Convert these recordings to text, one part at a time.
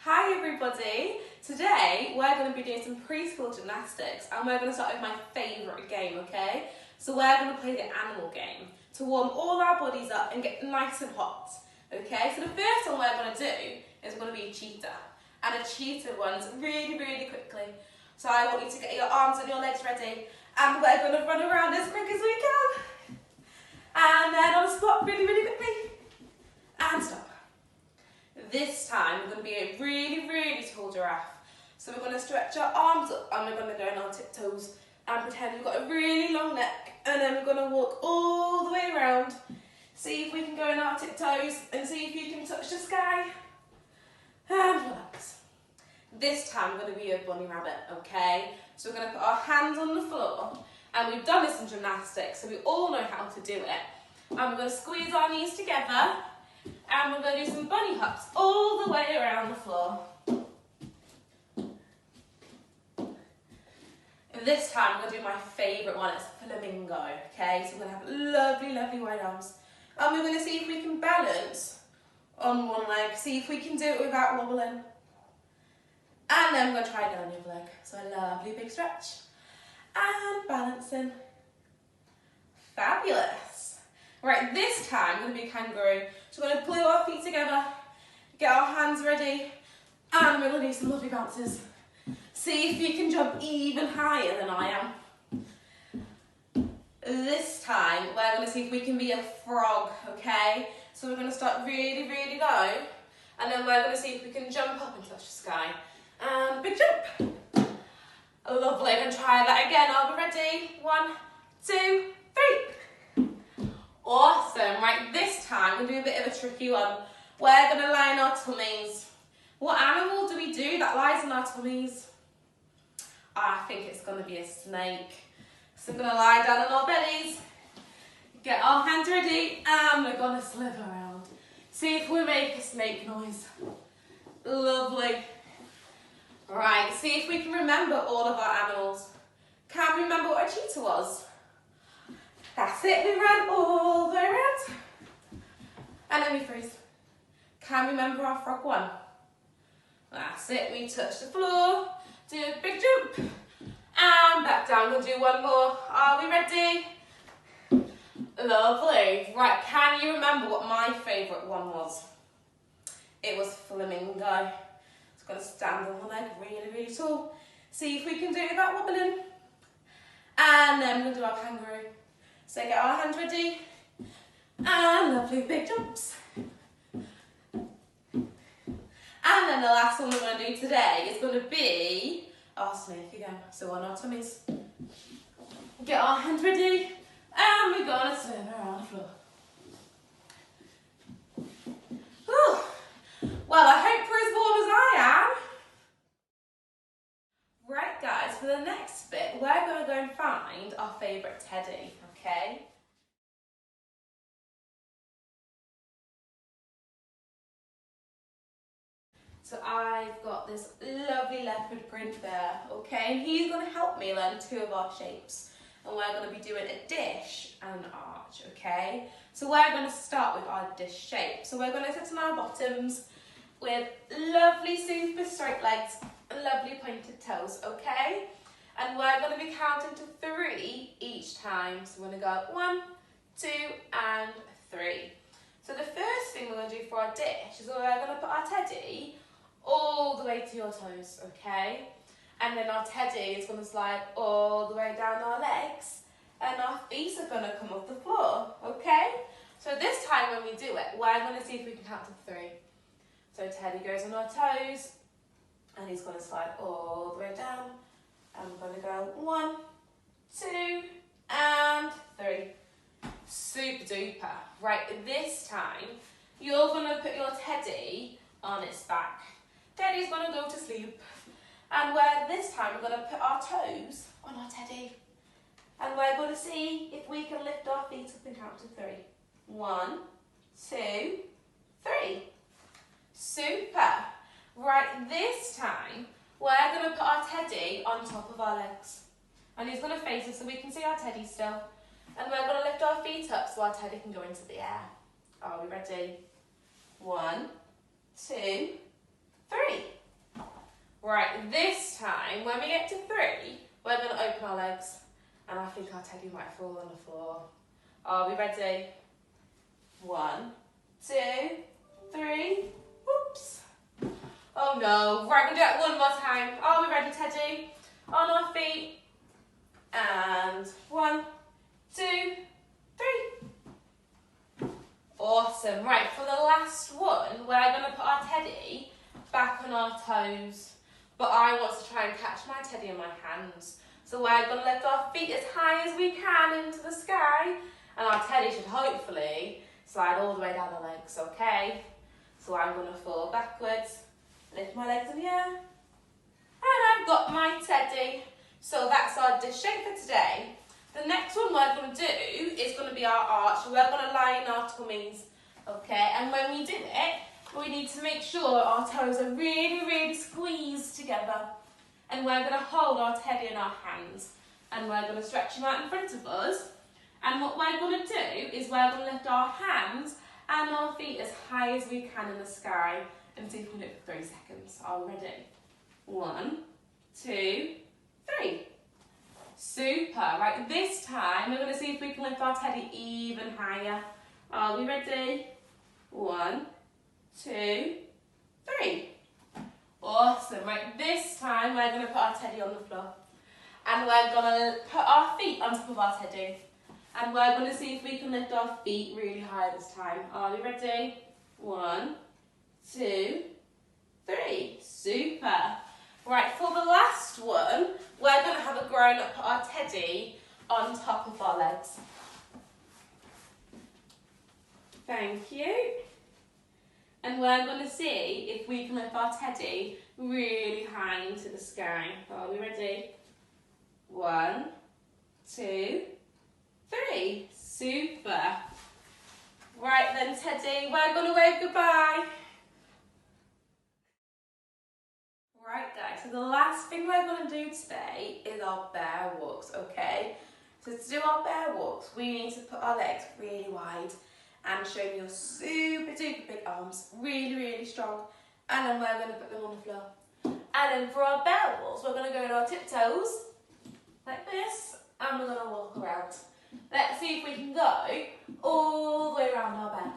Hi everybody! Today we're going to be doing some preschool gymnastics and we're going to start with my favourite game, okay? So we're going to play the animal game to warm all our bodies up and get nice and hot, okay? So the first one we're going to do is going to be a cheetah, and a cheetah runs really quickly. So I want you to get your arms and your legs ready, and we're going to run around as quick as we can. And then on the spot really quickly, and stop. This time we're going to be a really tall giraffe. So we're going to stretch our arms up and we're going to go on our tiptoes and pretend we've got a really long neck, and then we're going to walk all the way around. See if we can go on our tiptoes and see if you can touch the sky. And relax. This time we're going to be a bunny rabbit, okay? So we're going to put our hands on the floor, and we've done this in gymnastics so we all know how to do it. And we're going to squeeze our knees together. And we're going to do some bunny hops all the way around the floor. This time we're going to do my favourite one, it's flamingo, okay? So we're going to have lovely wide arms. And we're going to see if we can balance on one leg, see if we can do it without wobbling. And then we're going to try again on the other leg. So a lovely big stretch. And balancing. Fabulous. Right, this time we're going to be kangaroo. So we're going to glue our feet together, get our hands ready, and we're going to do some lovely bounces. See if you can jump even higher than I am. This time we're going to see if we can be a frog, okay? So we're going to start really low, and then we're going to see if we can jump up and touch the sky. And big jump. Lovely, I'm going to try that again. Are we ready? 1, 2, 3. Awesome, right, this time we're going to do a bit of a tricky one. We're going to lie on our tummies. What animal do we do that lies on our tummies? I think it's going to be a snake. So we're going to lie down on our bellies, get our hands ready, and we're going to slip around. See if we make a snake noise. Lovely. Right, see if we can remember all of our animals. Can we remember what a cheetah was? That's it, we ran all the way around. And then we freeze. Can we remember our frog one? That's it, we touch the floor, do a big jump, and back down. We'll do one more. Are we ready? Lovely. Right, can you remember what my favourite one was? It was flamingo. It's got to stand on one leg really tall. See if we can do it without wobbling. And then we'll do our kangaroo. So get our hands ready, and lovely big jumps. And then the last one we're going to do today is going to be our snake again. So on our tummies, get our hands ready, and we're going to swim around the floor. Whew. Well, I hope you're as warm as I am. Right guys, for the next bit, we're going to go and find our favourite teddy, okay? So I've got this lovely leopard print there, okay? And he's going to help me learn 2 of our shapes. And we're going to be doing a dish and an arch, okay? So we're going to start with our dish shape. So we're going to sit on our bottoms with lovely super straight legs and lovely pointed toes, okay? And we're going to be counting to 3 each time. So we're going to go 1, 2, and 3. So the first thing we're going to do for our dish is we're going to put our teddy all the way to your toes, okay? And then our teddy is going to slide all the way down our legs, and our feet are going to come off the floor, okay? So this time when we do it, we're going to see if we can count to 3. So teddy goes on our toes, and he's going to slide all the way down, and we're going to go 1, 2, and 3. Super duper. Right, this time, you're going to put your teddy on its back. Teddy's going to go to sleep. And this time we're going to put our toes on our teddy. And we're going to see if we can lift our feet up and count to 3. 1, 2, 3. Super. Right, this time we're going to put our teddy on top of our legs. And he's going to face us so we can see our teddy still. And we're going to lift our feet up so our teddy can go into the air. Are we ready? 1, 2, 3. Right, this time, when we get to 3, we're going to open our legs. And I think our teddy might fall on the floor. Are we ready? 1, 2, 3. Whoops. Oh no. Right, we'll do that one more time. Are we ready, Teddy? On our feet. And 1, 2, 3. Awesome. Right, for the last one, we're going to put our teddy back on our toes. But I want to try and catch my teddy in my hands. So we're going to lift our feet as high as we can into the sky. And our teddy should hopefully slide all the way down the legs, okay? So I'm going to fall backwards, lift my legs in the air. And I've got my teddy. So that's our dish shape for today. The next one we're going to do is going to be our arch. We're going to lie in our tummies, okay? And when we do it, we need to make sure our toes are really, really squeezed together. And we're going to hold our teddy in our hands. And we're going to stretch him out in front of us. And what we're going to do is we're going to lift our hands and our feet as high as we can in the sky. And see if we can do it for 3 seconds. Are we ready? 1, 2, 3. Super. Right, this time we're going to see if we can lift our teddy even higher. Are we ready? 1, 2, 3. Awesome. Right, this time we're going to put our teddy on the floor. And we're going to put our feet on top of our teddy. And we're going to see if we can lift our feet really high this time. Are we ready? 1, 2, 3. Super. Right, for the last one, we're going to have a grown-up put our teddy on top of our legs. Thank you. And we're going to see if we can lift our teddy really high into the sky. Are we ready? 1, 2, 3. Super. Right then, Teddy, we're going to wave goodbye. Right guys, so the last thing we're going to do today is our bear walks, okay? So to do our bear walks, we need to put our legs really wide and show me your super duper big arms, really, really strong. And then we're going to put them on the floor. And then for our bear walks, we're going to go on our tiptoes, like this, and we're going to walk around. Let's see if we can go all the way around our bear.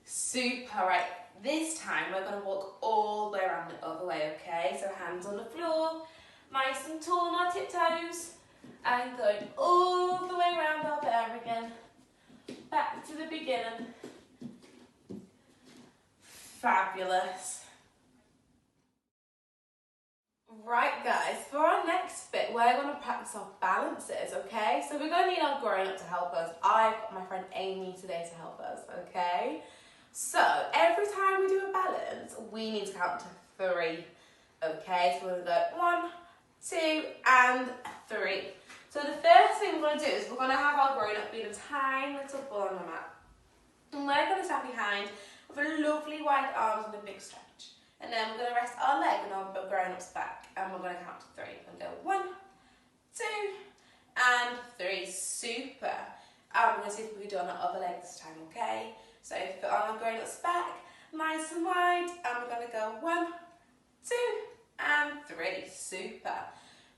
Super, right. This time we're going to walk all the way around the other way, okay? So hands on the floor, nice and tall on our tiptoes, and going all the way around our bear again. Back to the beginning. Fabulous. Right guys, for our next bit, we're going to practice our balances, okay? So we're going to need our grown-up to help us. I've got my friend Amy today to help us, okay? So every time we do a balance, we need to count to 3, okay? So we're going to go 1, 2, and 3. So the first thing we're going to do is we're going to have our grown-up be a tiny little ball on the mat. And we're going to stand behind with a lovely wide arms and a big stretch. And then we're going to rest our leg and our grown-up's back. And we're going to count to 3. And go 1, 2, and 3. Super. And we're going to see if we can do it on our other leg this time, okay? So foot on our grown-up's back, nice and wide. And we're going to go 1, 2, and 3. Super.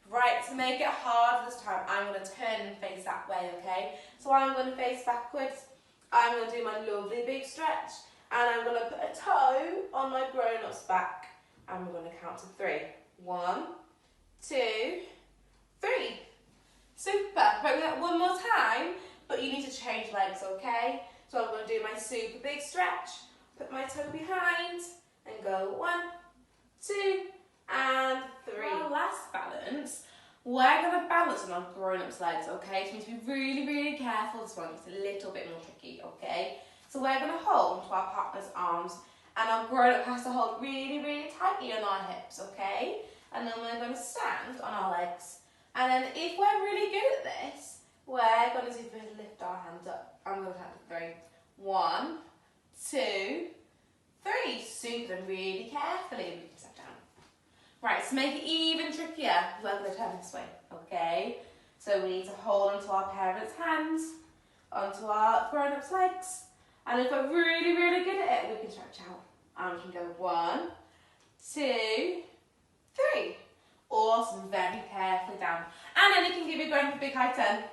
Right, to make it hard this time, I'm going to turn and face that way, okay? So I'm going to face backwards. I'm going to do my lovely big stretch. And I'm going to put a toe on my grown-up's back. And we're going to count to 3. 1, 2, 3. Super. Right, we're going to do that one more time, but you need to change legs, okay? So I'm going to do my super big stretch, put my toe behind, and go 1, 2, and 3. For our last balance, we're going to balance on our grown-up's legs, okay? So you need to be really, really careful. This one is a little bit more tricky, okay? So we're going to hold onto our partner's arms, and our grown-up has to hold really, really tightly on our hips, okay? And then we're going to stand on our legs. And then if we're really good at this, we're going to see if we can lift our hands up. I'm going to count to 3. 1, 2, 3. Super, and really carefully we can step down. Right, to make it even trickier, we're going to turn this way, okay? So we need to hold onto our parents' hands, onto our grown-up's legs, And if we're really, really good at it, we can stretch out. And we can go 1, 2, 3. Awesome, very carefully down. And then you can give your ground a big high 10.